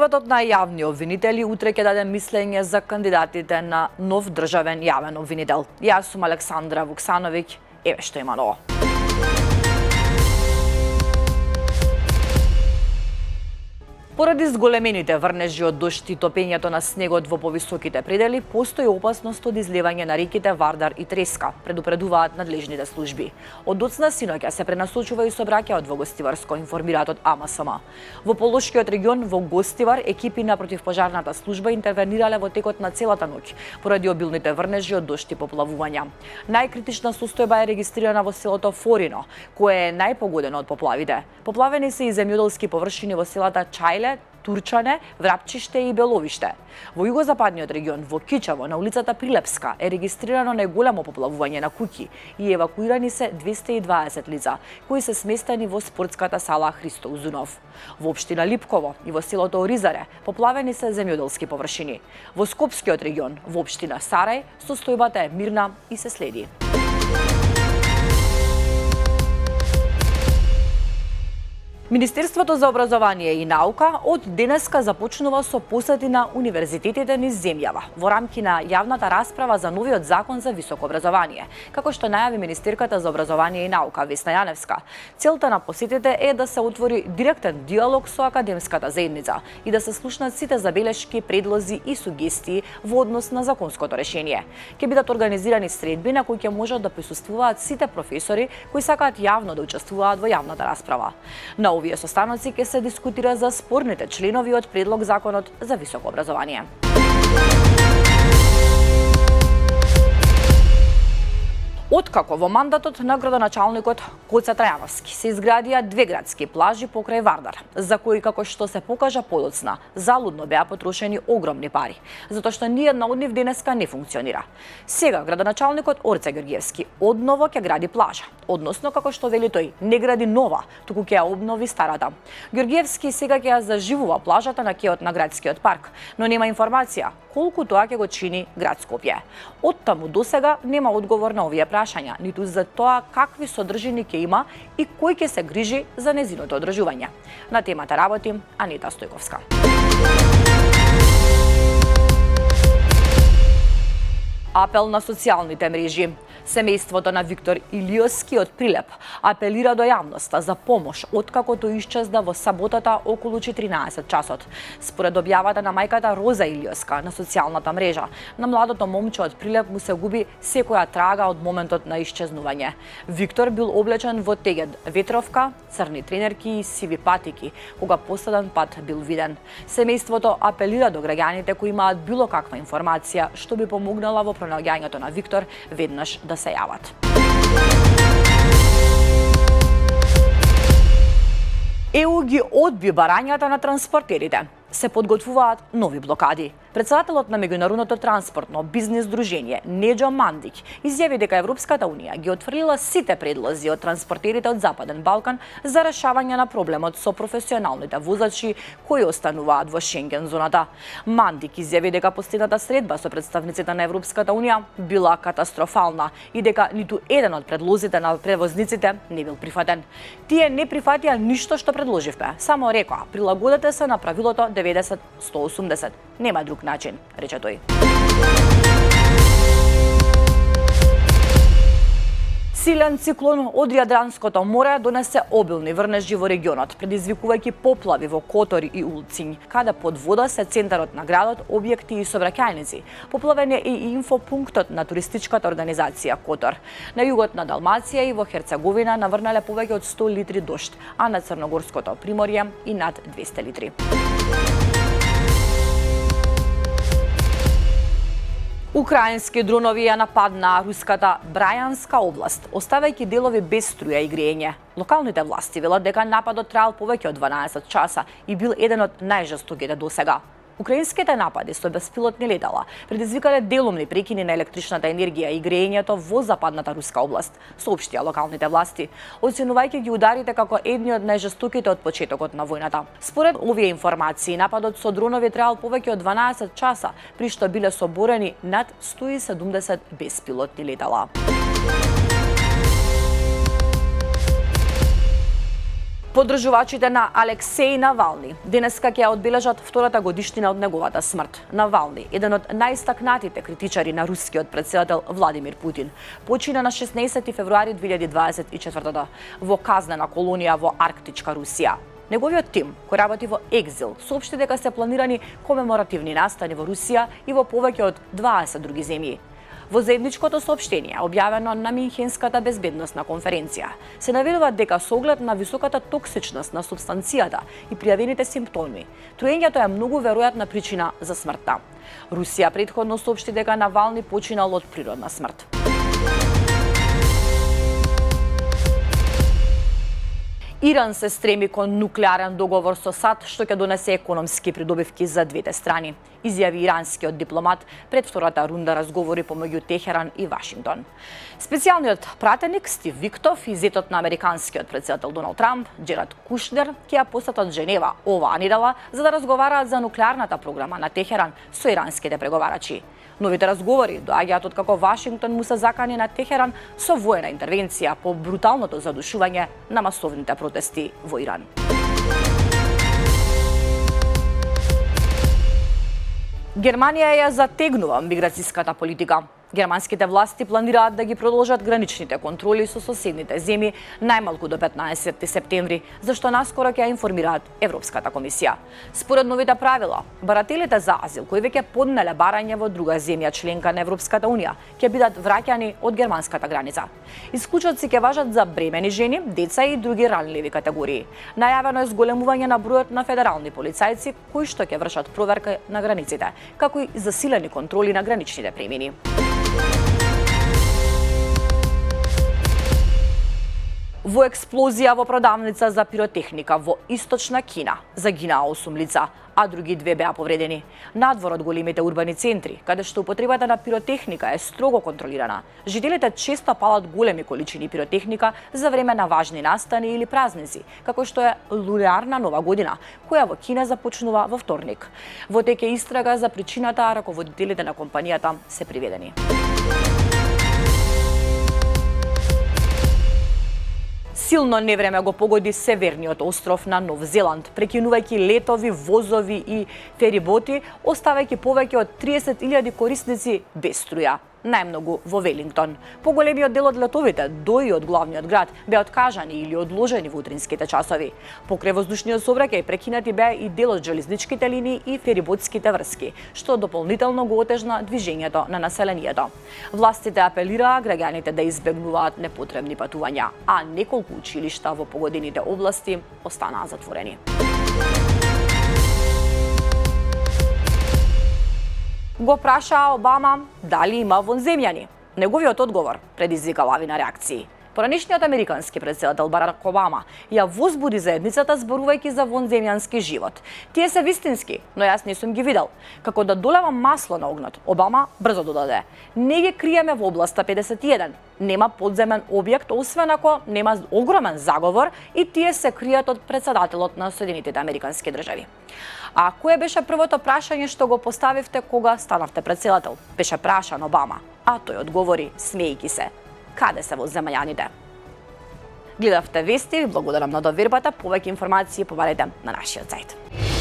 Советот на јавни обвинители утре ќе даде мислење за кандидатите на нов државен јавен обвинител. Јас сум Александра Вуксановиќ, еве што има ново. Поради зголемените врнежи од дожд и топењето на снегот во повисоките предели, постои опасност од изливање на реките Вардар и Треска, предупредуваат надлежните служби. Од доцна синоќа се пренасочува и сообраќајот во Гостиварско, информираат од АМСМ. Во Полошкиот регион во Гостивар екипи на противпожарната служба интервенирале во текот на целата ноќ поради обилните врнежи од дожд и поплавувања. Најкритична состојба е регистрирана во селото Форино, кое е најпогодено од поплавите. Поплавени се и земјоделски површини во селата Чајле, Турчане, Врапчиште и Беловиште. Во југозападниот регион, во Кичево, на улицата Прилепска, е регистрирано најголемо поплавување на куќи и евакуирани се 220 лица, кои се сместени во спортската сала Христо Узунов. Во општина Липково и во селото Оризаре поплавени се земјоделски површини. Во Скопскиот регион, во општина Сарај, состојбата е мирна и се следи. Министерството за образование и наука од денеска започнува со посети на универзитетите низ земјава во рамки на јавната расправа за новиот закон за високо образование. Како што најави министерката за образование и наука Весна Јаневска, целта на посетите е да се отвори директен диалог со академската заедница и да се слушнат сите забелешки, предлози и сугестии во однос на законското решение. Ќе бидат организирани средби на кои ќе можат да присуствуваат сите професори кои сакаат јавно да учествуваат во јавната расправа. На овие состаноци ќе се дискутира за спорните членови од предлог законот за високо образование. Откако во мандатот на градоначалникот Гоце Трајановски се изградија 2 градски плажи покрај Вардар, за кои, како што се покажа подоцна, залудно беа потрошени огромни пари, затоа што ниедна од нив денеска не функционира. Сега градоначалникот Орце Ѓорѓевски одново ќе гради плажа, односно како што вели тој, не гради нова, туку ќе ја обнови старата. Ѓорѓевски сега ќе ја заживува плажата на кеот на градскиот парк, но нема информација колку тоа ќе го чини град Скопје. Оттаму досега нема одговор на овие прашања, ниту за тоа какви содржини ќе има и кој ќе се грижи за незиното одржување. На темата работи Анита Стојковска. Апел на социјалните мрежи. Семејството на Виктор Илиоски од Прилеп апелира до јавноста за помош откако тој исчезна во саботата околу 14 часот. Според објавата на мајката Роза Илиоска на социјалната мрежа, на младото момче од Прилеп му се губи секоја трага од моментот на исчезнување. Виктор бил облечен во тегет ветровка, црни тренерки и сиви патики, кога последен пат бил виден. Семејството апелира до граѓаните кои имаат било каква информација што би помогнала во пронаоѓањето на Виктор, веднаш да се јават. ЕУ ги одби барањата на транспортерите. Се подготвуваат нови блокади. Председателот на меѓународното транспортно бизнис дружење Неџо Мандиќ изјави дека Европската унија ги отфрлила сите предлози од транспортерите од Западен Балкан за решавање на проблемот со професионалните возачи кои остануваат во Шенген зоната. Мандиќ изјави дека последната средба со представниците на Европската унија била катастрофална и дека ниту еден од предлозите на превозниците не бил прифатен. Тие не прифатија ништо што предложивме, само рекоа прилагодете се на правилото 90-180. Нема друг начин, рече тој. Силен циклон од Јадранското море донесе обилни врнежи во регионот, предизвикувајќи поплави во Котор и Улцин, каде под вода се центарот на градот, објекти и сообраќајници. Поплавен е и инфопунктот на туристичката организација Котор. На југот на Далмација и во Херцеговина наврнале повеќе од 100 литри дожд, а на Црногорското приморје и над 200 литри. Украински дронови ја нападнаа руската Брајанска област, оставајќи делови без струја и грејење. Локалните власти велат дека нападот траел повеќе од 12 часа и бил еден од најжестоките досега. Украинските напади со беспилотни летала предизвикале делумни прекини на електричната енергија и грејењето во западната руска област, соопштија локалните власти, оценувајќи ги ударите како едни од најжестоките од почетокот на војната. Според овие информации, нападот со дронови траел повеќе од 12 часа, при што биле соборени над 170 беспилотни летала. Поддржувачите на Алексеј Навални денеска ќе ја одбележат втората годишнина од неговата смрт. Навални, еден од најстакнатите критичари на рускиот претседател Владимир Путин, почина на 16 февруари 2024 во казнена колонија во Арктичка Русија. Неговиот тим, кој работи во екзил, соопшти дека се планирани комеморативни настани во Русија и во повеќе од 20 други земји. Во заедничкото соопштение, објавено на Минхенската безбедносна конференција, се наведува дека со оглед на високата токсичност на супстанцијата и пријавените симптоми, труењето е многу веројатна причина за смртта. Русија претходно соопшти дека Навални починал од природна смрт. Иран се стреми кон нуклеарен договор со САД, што ќе донесе економски придобивки за двете страни, изјави иранскиот дипломат пред втората рунда разговори помеѓу Техеран и Вашингтон. Специјалниот пратеник Стив Виктов и зетот на американскиот претседател Доналд Трамп, Джерад Кушнер, ќе ја посетат Женева оваа недела за да разговараат за нуклеарната програма на Техеран со иранските преговарачи. Новите разговори доаѓаат откако Вашингтон му се закани на Техеран со воена интервенција по бруталното задушување на масовните протести во Иран. Германија ја затегнува миграцијската политика. Германските власти планираат да ги продолжат граничните контроли со соседните земји најмалку до 15 септември, зашто наскоро ќе ја информираат Европската комисија. Според новите правила, барателите за азил кои веќе поднеле барање во друга земја членка на Европската унија ќе бидат враќани од германската граница. Исклучоци ќе важат за бремени жени, деца и други ранливи категории. Најавено е зголемување на бројот на федерални полицајци кои што ќе вршат проверка на границите, како и засилени контроли на граничните премини. Во експлозија во продавница за пиротехника во Источна Кина загинаа 8 лица, а други 2 беа повредени. Надвор од големите урбани центри, каде што употребата на пиротехника е строго контролирана, жителите често палат големи количини пиротехника за време на важни настани или празници, како што е лунарна нова година, која во Кина започнува во вторник. Во тек е истрага за причината, а раководителите на компанијата се приведени. Силно невреме го погоди северниот остров на Нов Зеланд, прекинувајќи летови, возови и фериботи, оставајќи повеќе од 30.000 корисници без струја, најмногу во Велингтон. Поголемиот дел од летовите до и од главниот град беа откажани или одложени во утринските часови. Покрај воздушниот сообраќај прекинати беа и дел од железничките линии и фериботските врски, што дополнително го отежна движењето на населението. Властите апелираа граѓаните да избегнуваат непотребни патувања, а неколку училишта во погодените области останаа затворени. Го прашаа Обама дали има вонземјани. Неговиот одговор предизвика лавина реакции. Поранешниот американски претседател Барак Обама ја возбуди заедницата зборувајќи за вонземјански живот. Тие се вистински, но јас не сум ги видел. Како да долевам масло на огнот, Обама брзо додаде: не ги криеме во областа 51. Нема подземен објект, освен ако нема огромен заговор и тие се кријат од претседателот на Соединетите Американски држави. А кое беше првото прашање што го поставивте кога станавте претседател? Беше прашан Обама, а тој одговори смејки се: каде се возземјаните? Гледавте вести, благодарам на довербата, повеќе информации побарете на нашиот сајт.